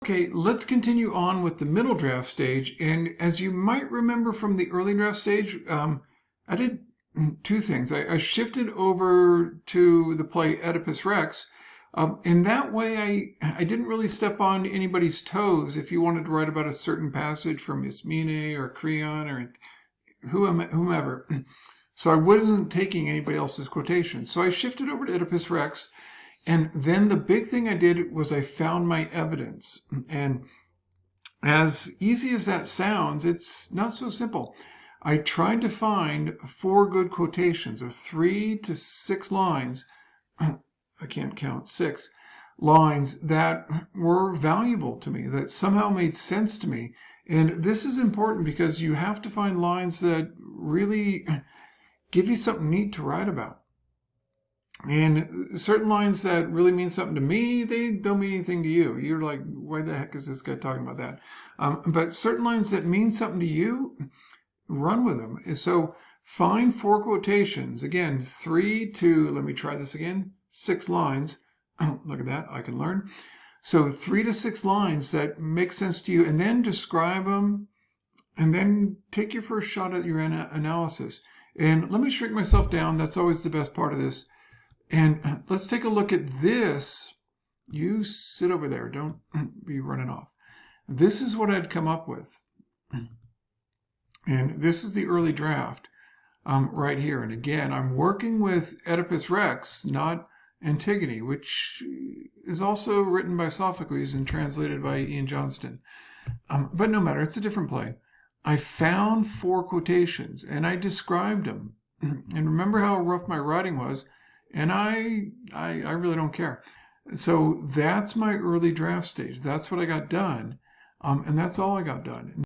Okay, let's continue on with the middle draft stage. And as you might remember from the early draft stage, I did two things. I shifted over to the play Oedipus Rex. In that way, I didn't really step on anybody's toes if you wanted to write about a certain passage from Ismene or Creon or whomever. So I wasn't taking anybody else's quotations. So I shifted over to Oedipus Rex. And then the big thing I did was I found my evidence. And as easy as that sounds, it's not so simple. I tried to find 4 good quotations of 3 to 6 lines. I can't count, 6 lines that were valuable to me, that somehow made sense to me. And this is important because you have to find lines that really give you something neat to write about. And certain lines that really mean something to me, they don't mean anything to you. You're like, why the heck is this guy talking about that? But certain lines that mean something to you, run with them. So find 4 quotations. Again, 3 to, let me try this again, 6 lines. Look at that, I can learn. So 3 to 6 lines that make sense to you, and then describe them, and then take your first shot at your analysis. And let me shrink myself down. That's always the best part of this. And let's take a look at this. You sit over there. Don't be running off. This is what I'd come up with. And this is the early draft right here. And again, I'm working with Oedipus Rex, not Antigone, which is also written by Sophocles and translated by Ian Johnston. But no matter, it's a different play. I found 4 quotations and I described them. And remember how rough my writing was. And I really don't care. So that's my early draft stage. That's what I got done. And that's all I got done.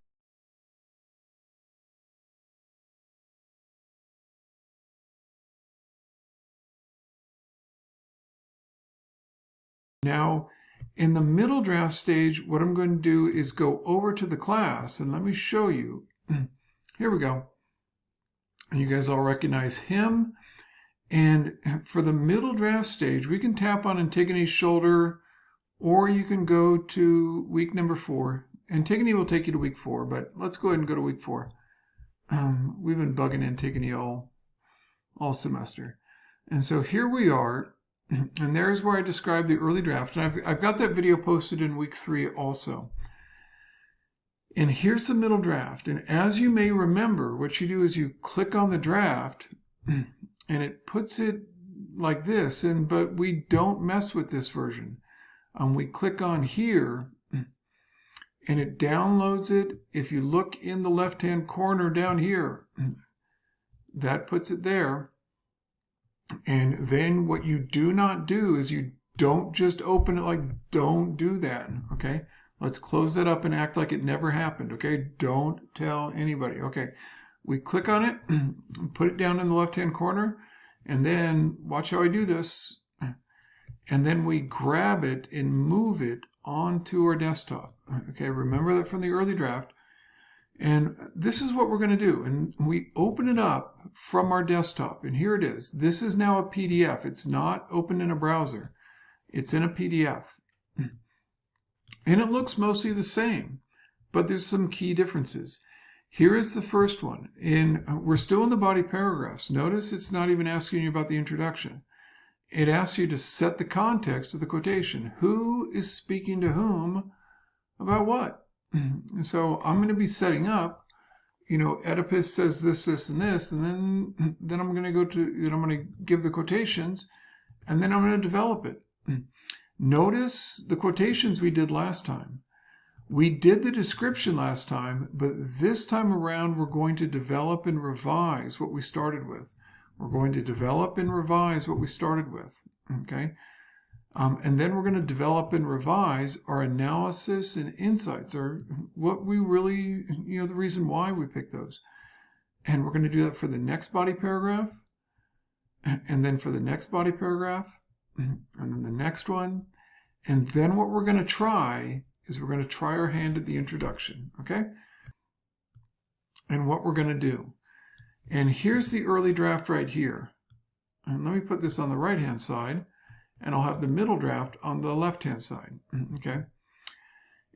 Now, in the middle draft stage, what I'm going to do is go over to the class. And let me show you. Here we go. And you guys all recognize him. And for the middle draft stage, we can tap on Antigone's shoulder, or you can go to week number 4. Antigone will take you to week 4, but let's go ahead and go to week 4. We've been bugging Antigone all semester. And so here we are, and there's where I describe the early draft. And I've got that video posted in week 3 also. And here's the middle draft. And as you may remember, what you do is you click on the draft, and it puts it like this, but we don't mess with this version. We click on here, and it downloads it. If you look in the left-hand corner down here, that puts it there. And then what you do not do is you don't just open it don't do that, okay? Let's close that up and act like it never happened, okay? Don't tell anybody, okay? We click on it, put it down in the left-hand corner, and then watch how I do this. And then we grab it and move it onto our desktop. Okay, remember that from the early draft. And this is what we're going to do. And we open it up from our desktop. And here it is. This is now a PDF. It's not open in a browser. It's in a PDF. And it looks mostly the same, but there's some key differences. Here is the first one. We're still in the body paragraphs. Notice it's not even asking you about the introduction. It asks you to set the context of the quotation. Who is speaking to whom about what? So I'm going to be setting up, Oedipus says this, this, and this, and then I'm going to I'm going to give the quotations, and then I'm going to develop it. Notice the quotations we did last time. We did the description last time, but this time around we're going to develop and revise what we started with. We're going to develop and revise what we started with, okay? And then we're going to develop and revise our analysis and insights, or what we really, the reason why we picked those. And we're going to do that for the next body paragraph, and then for the next body paragraph, and then the next one. And then what we're going to try is we're going to try our hand at the introduction, okay? And what we're going to do. And here's the early draft right here. And let me put this on the right-hand side, and I'll have the middle draft on the left-hand side, okay?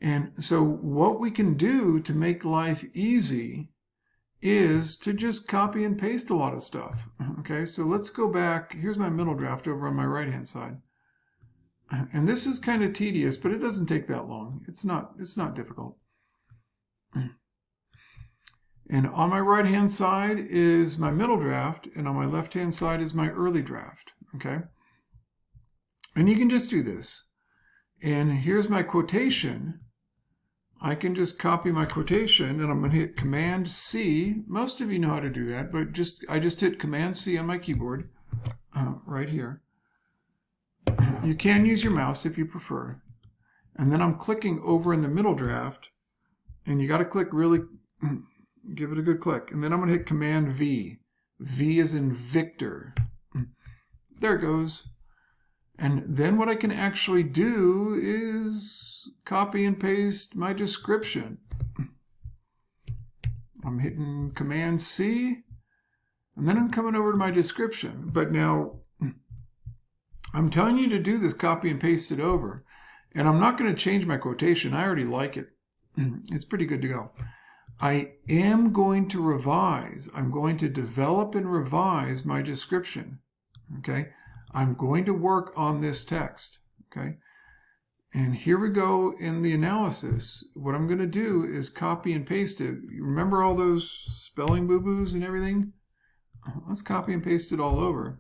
And so what we can do to make life easy is to just copy and paste a lot of stuff. Okay, so let's go back. Here's my middle draft over on my right-hand side. And this is kind of tedious, but it doesn't take that long. It's not difficult. And on my right-hand side is my middle draft, and on my left-hand side is my early draft. Okay, and you can just do this. And here's my quotation. I can just copy my quotation, and I'm going to hit Command C. Most of you know how to do that, but I just hit Command C on my keyboard right here. You can use your mouse if you prefer. And then I'm clicking over in the middle draft, and you got to click really, give it a good click. And then I'm going to hit Command V. V as in Victor. There it goes. And then what I can actually do is copy and paste my description. I'm hitting Command C, and then I'm coming over to my description. But now I'm telling you to do this, copy and paste it over. And I'm not going to change my quotation. I already like it. It's pretty good to go. I am going to revise. I'm going to develop and revise my description. Okay. I'm going to work on this text, okay? And here we go in the analysis. What I'm going to do is copy and paste it. You remember all those spelling boo-boos and everything? Let's copy and paste it all over.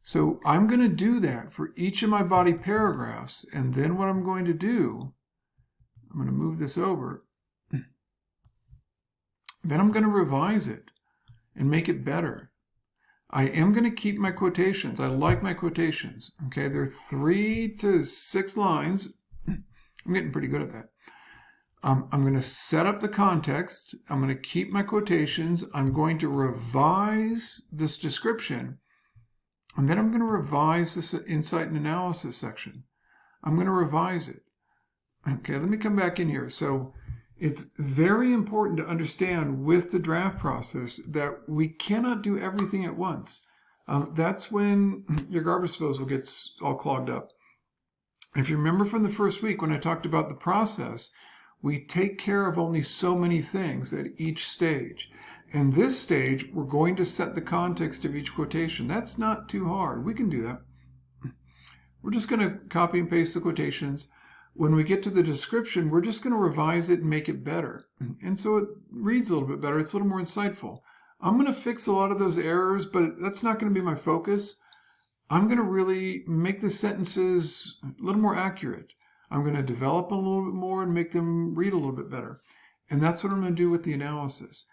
So I'm going to do that for each of my body paragraphs. And then what I'm going to do, I'm going to move this over. Then I'm going to revise it and make it better. I am going to keep my quotations. I like my quotations. Okay, they're 3 to 6 lines. I'm getting pretty good at that. I'm going to set up the context. I'm going to keep my quotations. I'm going to revise this description. And then I'm going to revise this insight and analysis section. I'm going to revise it. Okay, let me come back in here. So it's very important to understand with the draft process that we cannot do everything at once. That's when your garbage disposal gets all clogged up. If you remember from the first week when I talked about the process, we take care of only so many things at each stage. And this stage, we're going to set the context of each quotation. That's not too hard. We can do that. We're just going to copy and paste the quotations. When we get to the description, we're just going to revise it and make it better. And so it reads a little bit better. It's a little more insightful. I'm going to fix a lot of those errors, but that's not going to be my focus. I'm going to really make the sentences a little more accurate. I'm going to develop them a little bit more and make them read a little bit better. And that's what I'm going to do with the analysis.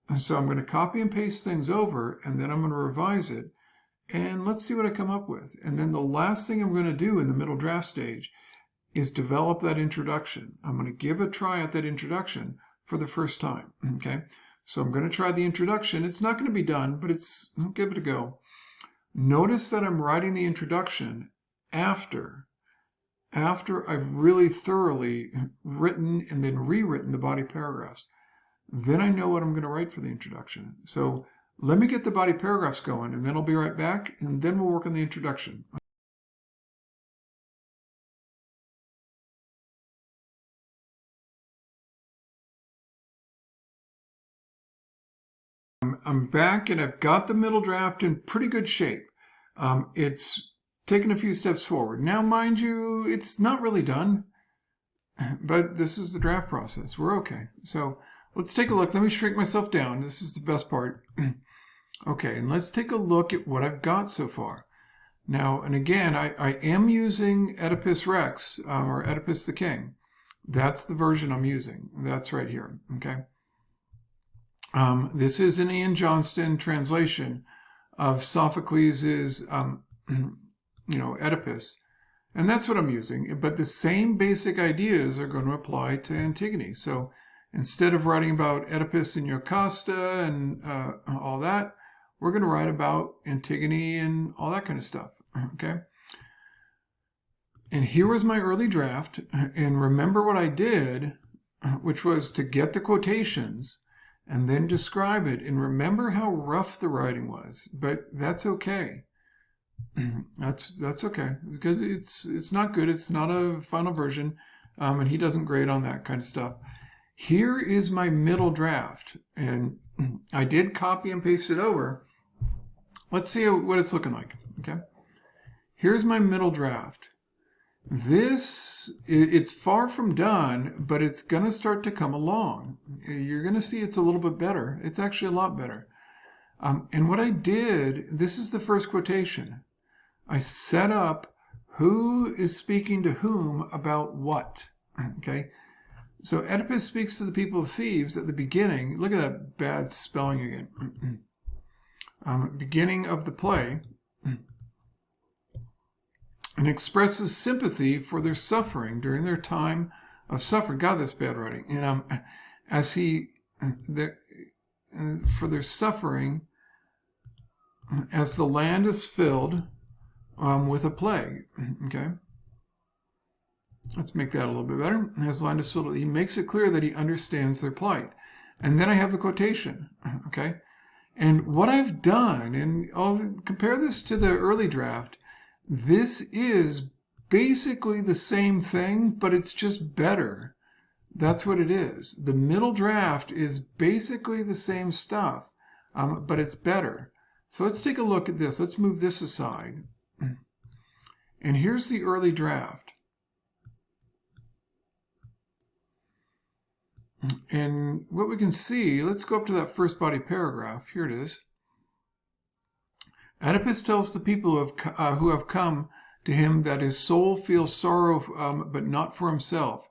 And so I'm going to copy and paste things over, and then I'm going to revise it. And let's see what I come up with. And then the last thing I'm going to do in the middle draft stage is develop that introduction. I'm going to give a try at that introduction for the first time. Okay, so I'm going to try the introduction. It's not going to be done, but I'll give it a go. Notice that I'm writing the introduction after I've really thoroughly written and then rewritten the body paragraphs. Then I know what I'm going to write for the introduction. So let me get the body paragraphs going, and then I'll be right back, and then we'll work on the introduction. I'm back, and I've got the middle draft in pretty good shape. It's taken a few steps forward. Now, mind you, it's not really done, but this is the draft process. We're okay. So let's take a look. Let me shrink myself down. This is the best part. Okay, and let's take a look at what I've got so far. Now, and again, I am using Oedipus Rex, or Oedipus the King. That's the version I'm using. That's right here, okay? This is an Ian Johnston translation of Sophocles' Oedipus. And that's what I'm using. But the same basic ideas are going to apply to Antigone. So instead of writing about Oedipus and Jocasta and all that, we're going to write about Antigone and all that kind of stuff. Okay? And here was my early draft. And remember what I did, which was to get the quotations and then describe it. And remember how rough the writing was. But that's okay. That's okay, because it's not good. It's not a final version, and he doesn't grade on that kind of stuff. Here is my middle draft, and I did copy and paste it over. Let's see what it's looking like. Okay, here's my middle draft. It's far from done, but it's gonna start to come along. You're gonna see it's a little bit better. It's actually a lot better. And what I did, this is the first quotation. I set up who is speaking to whom about what. Okay, so Oedipus speaks to the people of Thebes at the beginning. Look at that bad spelling again. Beginning of the play, and expresses sympathy for their suffering during their time of suffering. God, that's bad writing. And for their suffering, as the land is filled with a plague. Okay, let's make that a little bit better. As the land is filled, he makes it clear that he understands their plight. And then I have the quotation. Okay, and what I've done, and I'll compare this to the early draft. This is basically the same thing, but it's just better. That's what it is. The middle draft is basically the same stuff, but it's better. So let's take a look at this. Let's move this aside. And here's the early draft. And what we can see, let's go up to that first body paragraph. Here it is. Oedipus tells the people who have come to him that his soul feels sorrow, but not for himself.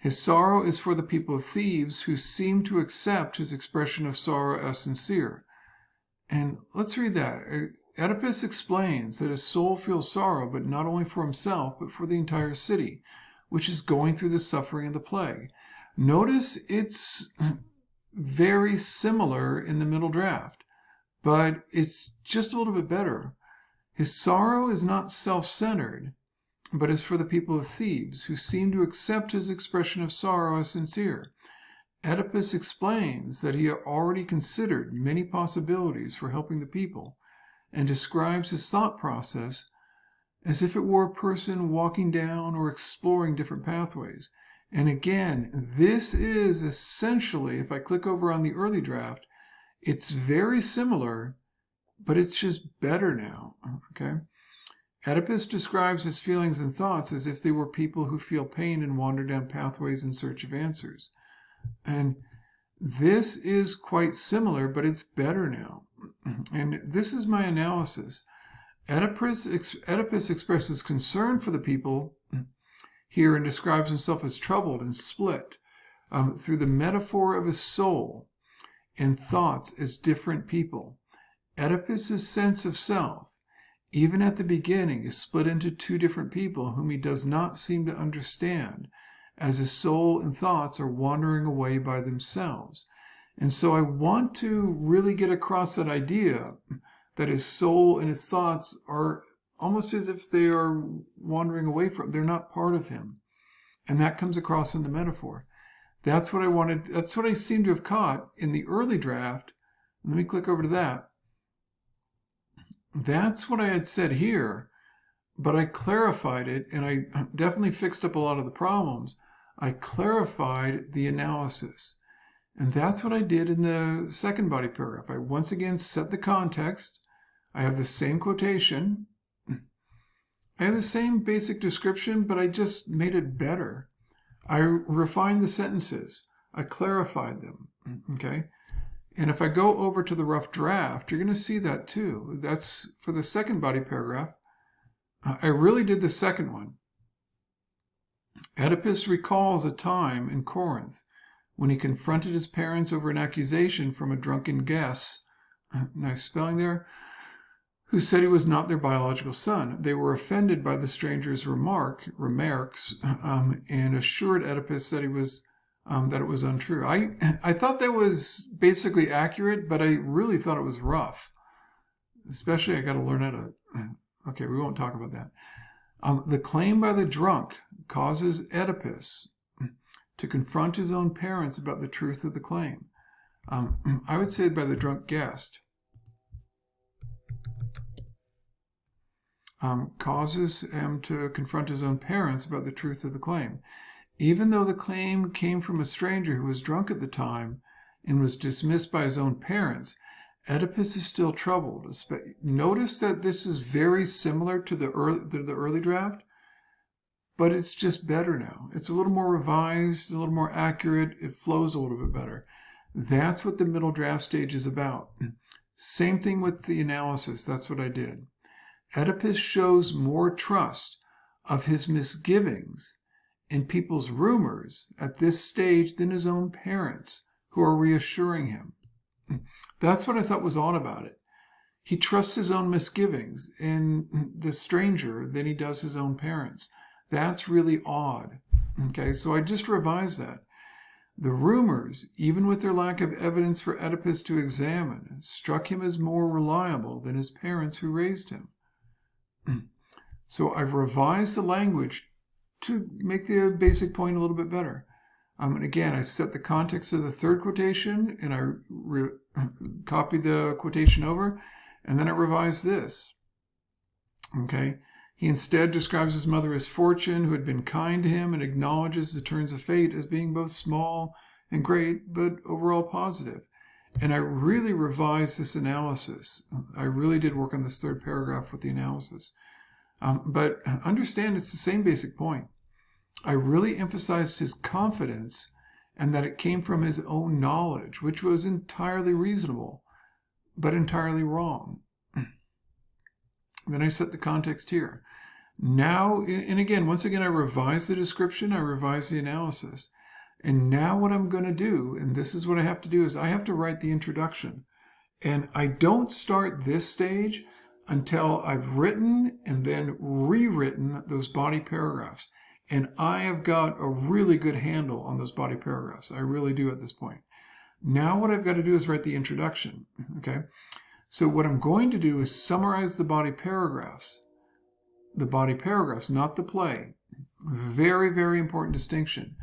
His sorrow is for the people of Thebes, who seem to accept his expression of sorrow as sincere. And let's read that. Oedipus explains that his soul feels sorrow, but not only for himself, but for the entire city, which is going through the suffering of the plague. Notice it's very similar in the middle draft, but it's just a little bit better. His sorrow is not self-centered, but is for the people of Thebes, who seem to accept his expression of sorrow as sincere. Oedipus explains that he had already considered many possibilities for helping the people, and describes his thought process as if it were a person walking down or exploring different pathways. And again, this is essentially, if I click over on the early draft, it's very similar, but it's just better now. Okay? Oedipus describes his feelings and thoughts as if they were people who feel pain and wander down pathways in search of answers. And this is quite similar, but it's better now. And this is my analysis. Oedipus expresses concern for the people here and describes himself as troubled and split through the metaphor of his soul and thoughts as different people. Oedipus's sense of self, even at the beginning, is split into two different people whom he does not seem to understand, as his soul and thoughts are wandering away by themselves. And so I want to really get across that idea that his soul and his thoughts are almost as if they are wandering away from, they're not part of him. And that comes across in the metaphor. That's what I wanted, that's what I seem to have caught in the early draft. Let me click over to that. That's what I had said here, but I clarified it, and I definitely fixed up a lot of the problems. I clarified the analysis. And that's what I did in the second body paragraph. I once again set the context. I have the same quotation. I have the same basic description, but I just made it better. I refined the sentences. I clarified them. Okay? And if I go over to the rough draft, you're going to see that too. That's for the second body paragraph. I really did the second one. Oedipus recalls a time in Corinth when he confronted his parents over an accusation from a drunken guest, nice spelling there, who said he was not their biological son. They were offended by the stranger's remarks, and assured Oedipus that that it was untrue. I thought that was basically accurate, but I really thought it was rough. Especially, I got to learn how to. Okay, we won't talk about that. The claim by the drunk causes Oedipus to confront his own parents about the truth of the claim. I would say by the drunk guest. causes him to confront his own parents about the truth of the claim. Even though the claim came from a stranger who was drunk at the time and was dismissed by his own parents, Oedipus is still troubled. Notice that this is very similar to the early draft, but it's just better now. It's a little more revised, a little more accurate. It flows a little bit better. That's what the middle draft stage is about. Same thing with the analysis. That's what I did. Oedipus shows more trust of his misgivings in people's rumors at this stage than his own parents, who are reassuring him. That's what I thought was odd about it. He trusts his own misgivings in the stranger than he does his own parents. That's really odd. Okay, so I just revised that. The rumors, even with their lack of evidence for Oedipus to examine, struck him as more reliable than his parents who raised him. So I've revised the language to make the basic point a little bit better. And again, I set the context of the third quotation, and I copied the quotation over, and then I revised this. Okay? He instead describes his mother as Fortune, who had been kind to him, and acknowledges the turns of fate as being both small and great, but overall positive. And I really revised this analysis. I really did work on this third paragraph with the analysis. But understand it's the same basic point. I really emphasized his confidence and that it came from his own knowledge, which was entirely reasonable, but entirely wrong. Then I set the context here. Now, and again, once again, I revised the description, I revised the analysis. And now what I'm going to do, and this is what I have to do, is I have to write the introduction. And I don't start this stage until I've written and then rewritten those body paragraphs. And I have got a really good handle on those body paragraphs. I really do at this point. Now what I've got to do is write the introduction. Okay? So what I'm going to do is summarize the body paragraphs. The body paragraphs, not the play. Very, very important distinction.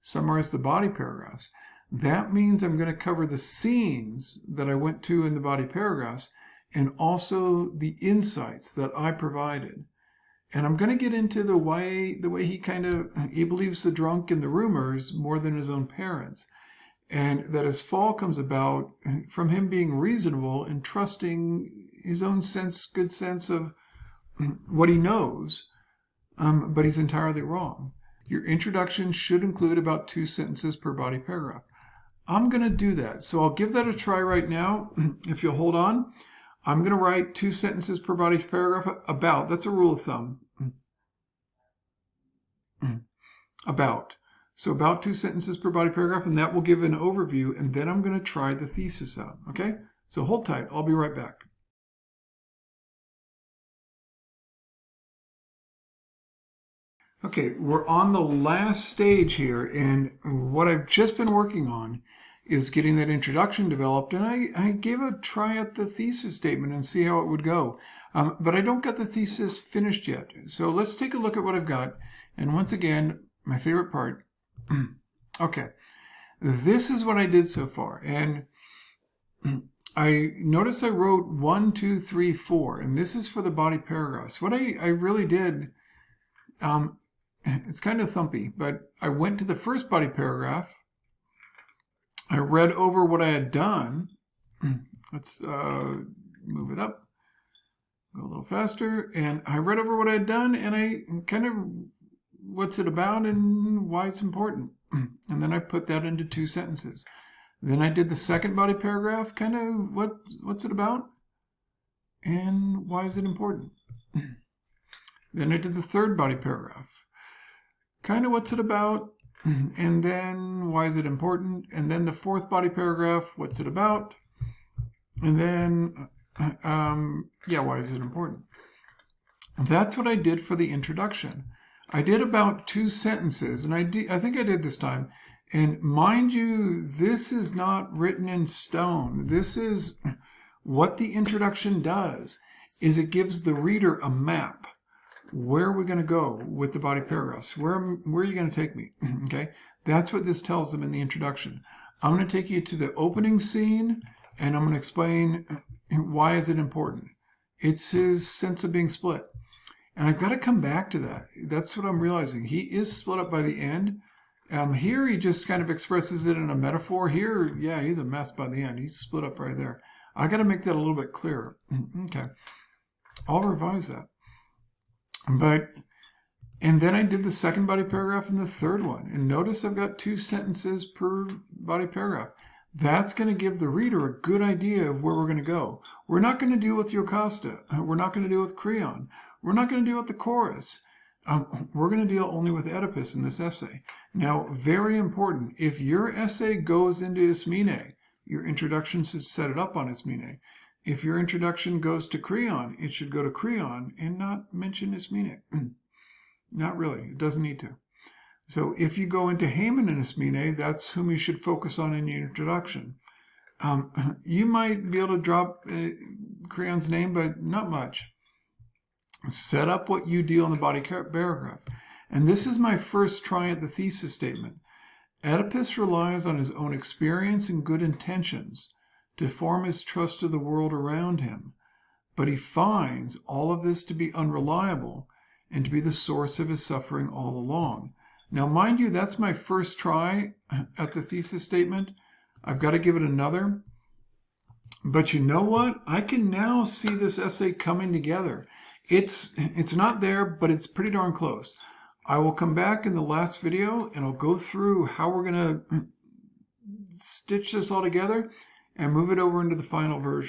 Summarize the body paragraphs. That means I'm going to cover the scenes that I went to in the body paragraphs and also the insights that I provided. And I'm going to get into the way he believes the drunk and the rumors more than his own parents. And that his fall comes about from him being reasonable and trusting his own good sense of what he knows, but he's entirely wrong. Your introduction should include about 2 sentences per body paragraph. I'm going to do that. So I'll give that a try right now. If you'll hold on, I'm going to write 2 sentences per body paragraph about. That's a rule of thumb. About. So about 2 sentences per body paragraph, and that will give an overview, and then I'm going to try the thesis out. Okay? So hold tight. I'll be right back. Okay, we're on the last stage here, and what I've just been working on is getting that introduction developed, and I gave a try at the thesis statement and see how it would go. But I don't got the thesis finished yet. So let's take a look at what I've got. And once again, my favorite part. Okay, this is what I did so far. And I noticed I wrote 1, 2, 3, 4, and this is for the body paragraphs. What I really did, it's kind of thumpy, but I went to the first body paragraph. I read over what I had done. Let's move it up. Go a little faster. And I read over what I had done, and I kind of what's it about and why it's important. And then I put that into 2 sentences. Then I did the second body paragraph, kind of what's it about and why is it important. Then I did the third body paragraph. Kind of what's it about, and then why is it important, and then the fourth body paragraph, what's it about, and then, why is it important? That's what I did for the introduction. I did about 2 sentences, and I think I did this time, and mind you, this is not written in stone. This is what the introduction does, is it gives the reader a map. Where are we going to go with the body paragraphs? Where are you going to take me? Okay, that's what this tells them in the introduction. I'm going to take you to the opening scene, and I'm going to explain why is it important. It's his sense of being split. And I've got to come back to that. That's what I'm realizing. He is split up by the end. Here he just kind of expresses it in a metaphor. Here, yeah, he's a mess by the end. He's split up right there. I got to make that a little bit clearer. Okay. I'll revise that. And then I did the second body paragraph and the third one. And notice I've got 2 sentences per body paragraph. That's going to give the reader a good idea of where we're going to go. We're not going to deal with Jocasta. We're not going to deal with Creon. We're not going to deal with the chorus. We're going to deal only with Oedipus in this essay. Now, very important, if your essay goes into Ismene, your introduction should set it up on Ismene. If your introduction goes to Creon, it should go to Creon and not mention Ismene. Not really. It doesn't need to. So if you go into Haman and Ismene, that's whom you should focus on in your introduction. You might be able to drop Creon's name, but not much. Set up what you deal in the body paragraph. And this is my first try at the thesis statement. Oedipus relies on his own experience and good intentions to form his trust of the world around him, but he finds all of this to be unreliable and to be the source of his suffering all along. Now, mind you, that's my first try at the thesis statement. I've got to give it another. But you know what? I can now see this essay coming together. It's not there, but it's pretty darn close. I will come back in the last video and I'll go through how we're going to stitch this all together and move it over into the final version.